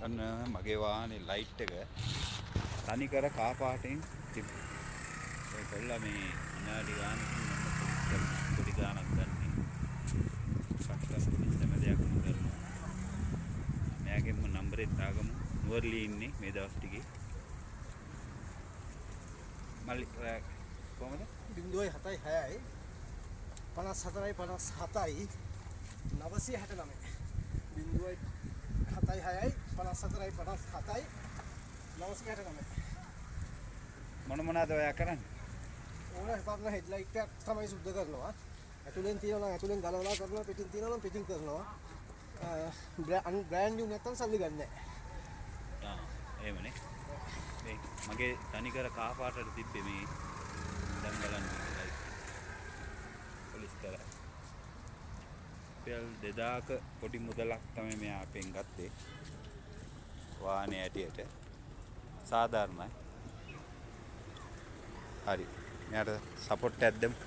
අන්න මගේ වාහනේ ලයිට් එක තනි කර කා පාටින් තිබ්බා. ඒ කොල්ලා මේ විනාඩි ගානකින් මම පොඩි ගානක් ගන්නේ. සක්සස් පොලිස් හැම දෙයක්ම කරනවා. මෙයාගෙම නම්බරෙත් දාගමු. නුවරලී ඉන්නේ මේ දවස් ටිකේ. මල්ලි කොහමද? 0.76යි 54යි 57යි 969 0.76යි 54යි 57යි 969 මොනවද ඔයා කරන්නේ? ඕන හිතන්න හෙඩ්ලයිට් එකක් තමයි සුද්ධ කරනවා. ඇතුලෙන් තියෙනවා නම් ඇතුලෙන් ගලවලා කරනවා, පිටින් තියෙනවා නම් පිටින් කරනවා. බ්‍රෑන්ඩ් නිව් නැත්තම් සල්ලි ගන්නෑ. එහෙමනේ. මේ මගේ තනිකර කා පාටට තිබ්බේ මේ දැන් බලන්න ලයිට්. පොලිස් කරා. පෙල් 2000ක පොඩි මුදලක් තමයි මෙයා අපෙන් ගත්තේ. වාහනේ ඇටියට. සාධාරණයි. හරි. මෙයාට සපෝට් එකක් දෙමු.